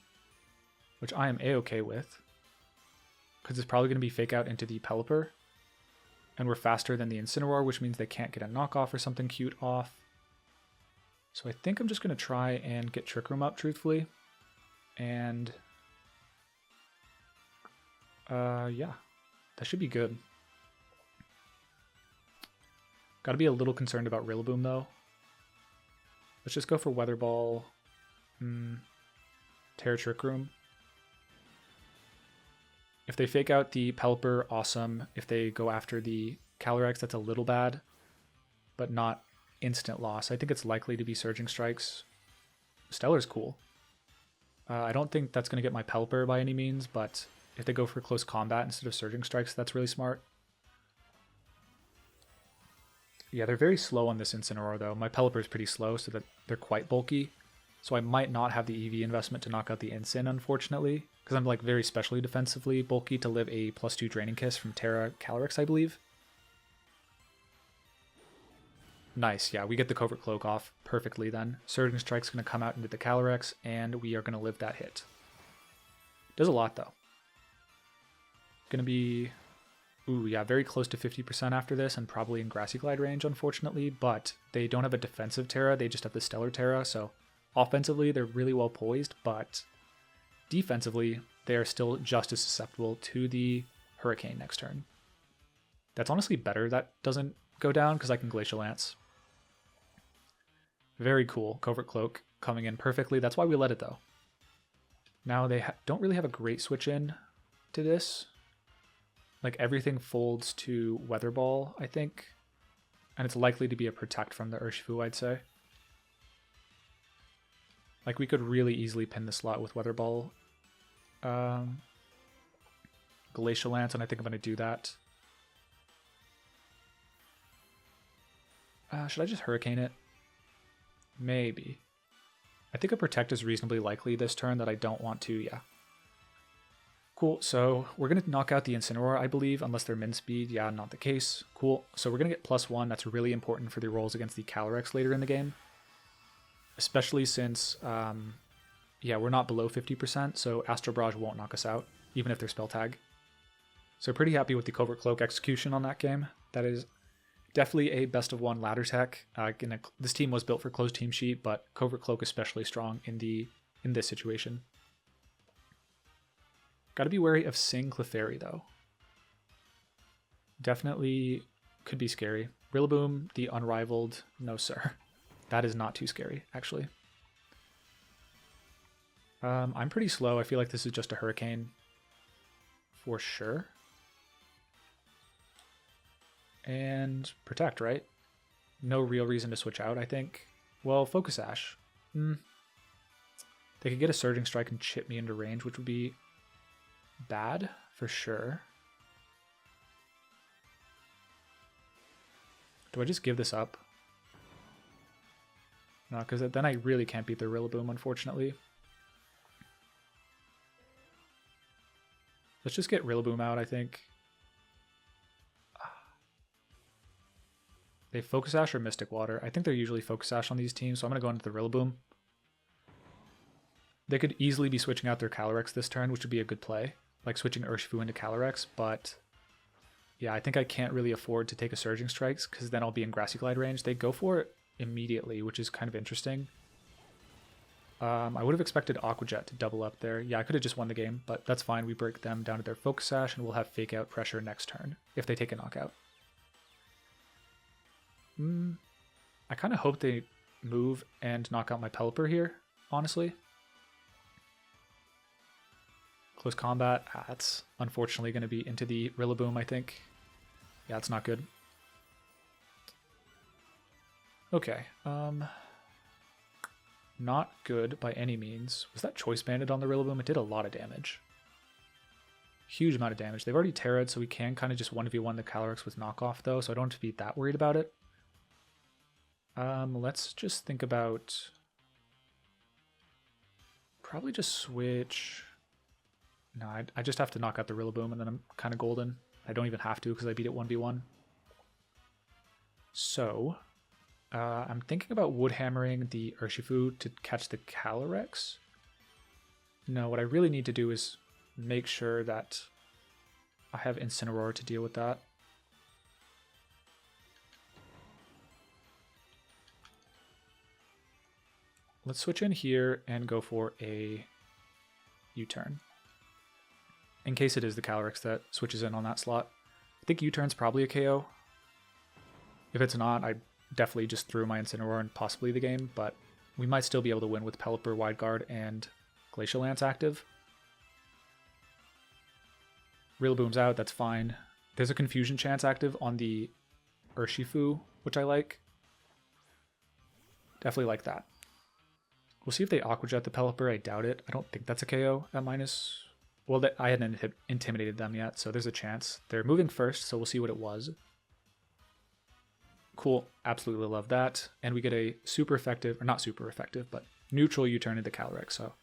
which I am a-okay with, because it's probably going to be fake out into the Pelipper, and we're faster than the Incineroar, which means they can't get a knockoff or something cute off. So I think I'm just going to try and get Trick Room up, truthfully, and yeah, that should be good. Gotta be a little concerned about Rillaboom though. Let's just go for Weather Ball, Terra Trick Room. If they fake out the Pelipper, awesome. If they go after the Calyrex, that's a little bad, but not instant loss. I think it's likely to be Surging Strikes. Stellar's cool. I don't think that's going to get my Pelipper by any means, but if they go for close combat instead of Surging Strikes, that's really smart. Yeah, they're very slow on this Incineroar though. My Pelipper is pretty slow, so that they're quite bulky. So I might not have the EV investment to knock out the Incin, unfortunately, because I'm like very specially defensively bulky to live a +2 Draining Kiss from Tera Calyrex, I believe. Nice, yeah, we get the Covert Cloak off perfectly then. Surging Strike's going to come out into the Calyrex, and we are going to live that hit. Does a lot though. Going to be... Ooh, yeah, very close to 50% after this, and probably in Grassy Glide range, unfortunately, but they don't have a defensive Tera, they just have the Stellar Tera, so offensively they're really well poised, but defensively they are still just as susceptible to the Hurricane next turn. That's honestly better that doesn't go down, because I can Glacial Lance. Very cool, Covert Cloak coming in perfectly, that's why we let it though. Now they don't really have a great switch in to this. Like everything folds to Weather Ball, I think. And it's likely to be a Protect from the Urshifu, I'd say. Like we could really easily pin the slot with Weather Ball. Glacial Lance, and I think I'm going to do that. Should I just Hurricane it? Maybe. I think a Protect is reasonably likely this turn that I don't want to, yeah. Cool, so we're going to knock out the Incineroar, I believe, unless they're min speed. Yeah, not the case. Cool, so we're going to get +1. That's really important for the rolls against the Calyrex later in the game. Especially since, yeah, we're not below 50%, so Astral Barrage won't knock us out, even if they're Spell Tag. So pretty happy with the Covert Cloak execution on that game. That is definitely a best of one ladder tech. This team was built for closed team sheet, but Covert Cloak especially strong in this situation. Gotta be wary of Sing Clefairy, though. Definitely could be scary. Rillaboom, the unrivaled. No, sir. That is not too scary, actually. I'm pretty slow. I feel like this is just a Hurricane. for sure. And Protect, right? No real reason to switch out, I think. Well, Focus Sash. They could get a Surging Strike and chip me into range, which would be bad for sure. Do I just give this up? No, because then I really can't beat the Rillaboom, unfortunately. Let's just get Rillaboom out, I think. They Focus Sash or Mystic Water. I think they're usually Focus Sash on these teams, so I'm going to go into the Rillaboom. They could easily be switching out their Calyrex this turn, which would be a good play. Like switching Urshifu into Calyrex, but yeah, I think I can't really afford to take a Surging Strikes because then I'll be in Grassy Glide range. They go for it immediately, which is kind of interesting. I would have expected Aqua Jet to double up there. Yeah, I could have just won the game, but that's fine. We break them down to their Focus Sash, and we'll have Fake Out pressure next turn if they take a knockout. I kind of hope they move and knock out my Pelipper here, honestly. Close combat. That's unfortunately going to be into the Rillaboom, I think. Yeah, it's not good. Okay. Not good by any means. Was that Choice Banded on the Rillaboom? It did a lot of damage. Huge amount of damage. They've already Terra'd, so we can kind of just 1v1 the Calyrex with knockoff, though, so I don't have to be that worried about it. Let's just think about... Probably just switch... No, I just have to knock out the Rillaboom, and then I'm kind of golden. I don't even have to, because I beat it 1v1. So... I'm thinking about wood hammering the Urshifu to catch the Calyrex. No, what I really need to do is make sure that I have Incineroar to deal with that. Let's switch in here and go for a U-turn. In case it is the Calyrex that switches in on that slot. I think U-turn's probably a KO. If it's not, I definitely just threw my Incineroar and possibly the game, but we might still be able to win with Pelipper, Wide Guard, and Glacial Lance active. Rillaboom's out, that's fine. There's a Confusion chance active on the Urshifu, which I like. Definitely like that. We'll see if they Aqua Jet the Pelipper. I doubt it. I don't think that's a KO at minus... Well, I hadn't intimidated them yet, so there's a chance. They're moving first, so we'll see what it was. Cool, absolutely love that. And we get a super effective, or not super effective, but neutral U-turn into Calyrex. So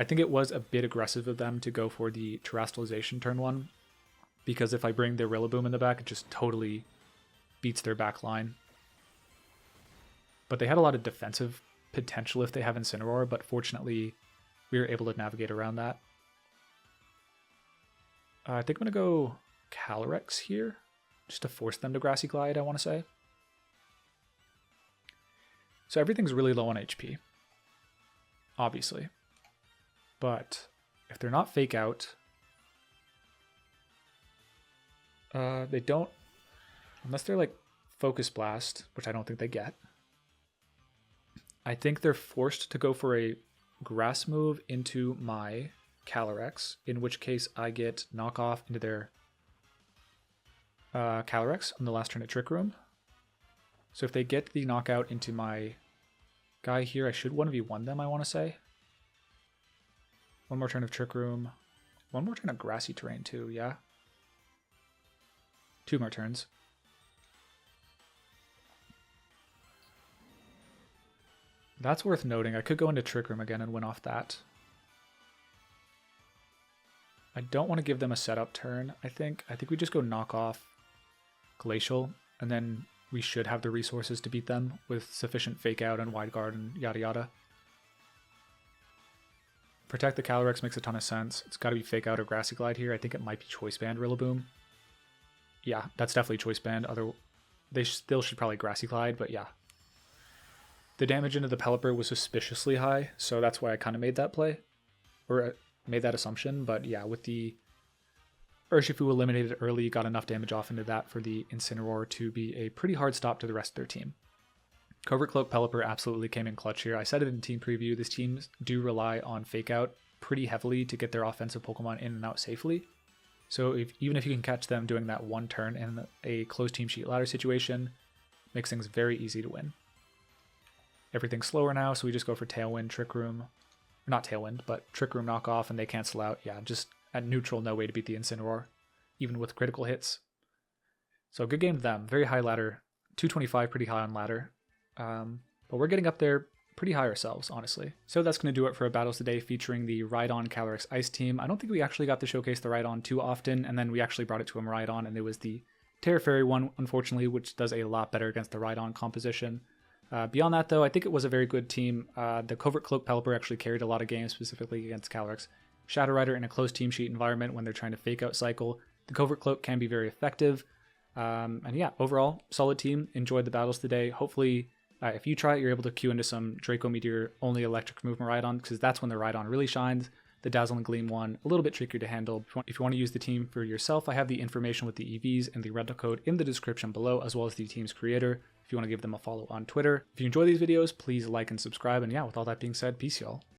I think it was a bit aggressive of them to go for the Terastallization turn one, because if I bring their Rillaboom in the back, it just totally beats their back line. But they had a lot of defensive potential if they have Incineroar, but fortunately we were able to navigate around that. I think I'm going to go Calyrex here, just to force them to Grassy Glide, I want to say. So everything's really low on HP, obviously. But if they're not Fake Out, they don't, unless they're like Focus Blast, which I don't think they get. I think they're forced to go for a Grass move into my Calyrex, in which case I get knockoff into their Calyrex on the last turn at Trick Room. So if they get the knockout into my guy here, I should 1v1 them, I want to say. One more turn of Trick Room. One more turn of Grassy Terrain too, yeah? 2 more turns. That's worth noting. I could go into Trick Room again and win off that. I don't want to give them a setup turn, I think. I think we just go knock off Glacial, and then we should have the resources to beat them with sufficient Fake Out and Wide Guard and yada yada. Protect the Calyrex makes a ton of sense. It's got to be Fake Out or Grassy Glide here. I think it might be Choice Band Rillaboom. Yeah, that's definitely Choice Band. They still should probably Grassy Glide, but yeah. The damage into the Pelipper was suspiciously high, so that's why I kind of made that play. Or made that assumption, but yeah, with the Urshifu eliminated early, got enough damage off into that for the Incineroar to be a pretty hard stop to the rest of their team. Covert Cloak Pelipper absolutely came in clutch here. I said it in team preview, this team do rely on Fake Out pretty heavily to get their offensive Pokemon in and out safely. So even if you can catch them doing that one turn in a close team sheet ladder situation, makes things very easy to win. Everything's slower now, so we just go for Tailwind, Trick Room. Not Tailwind, but Trick Room knockoff, and they cancel out. Yeah, just at neutral, no way to beat the Incineroar, even with critical hits. So good game to them. Very high ladder. 225, pretty high on ladder. But we're getting up there pretty high ourselves, honestly. So that's going to do it for our battles today, featuring the Rhydon Calyrex-Ice team. I don't think we actually got to showcase the Rhydon too often, and then we actually brought it to a Miraidon, and it was the Tera Fairy one, unfortunately, which does a lot better against the Rhydon composition. Beyond that, though, I think it was a very good team. The Covert Cloak Pelipper actually carried a lot of games, specifically against Calyrex. Shadow Rider in a close team sheet environment when they're trying to fake out cycle. The Covert Cloak can be very effective. And yeah, overall, solid team. Enjoyed the battles today. Hopefully, if you try it, you're able to queue into some Draco Meteor only electric move Miraidon, because that's when the Rhydon really shines. The Dazzling Gleam one, a little bit trickier to handle. If you want to use the team for yourself, I have the information with the EVs and the rental code in the description below, as well as the team's creator, if you want to give them a follow on Twitter. If you enjoy these videos, please like and subscribe. And yeah, with all that being said, peace y'all.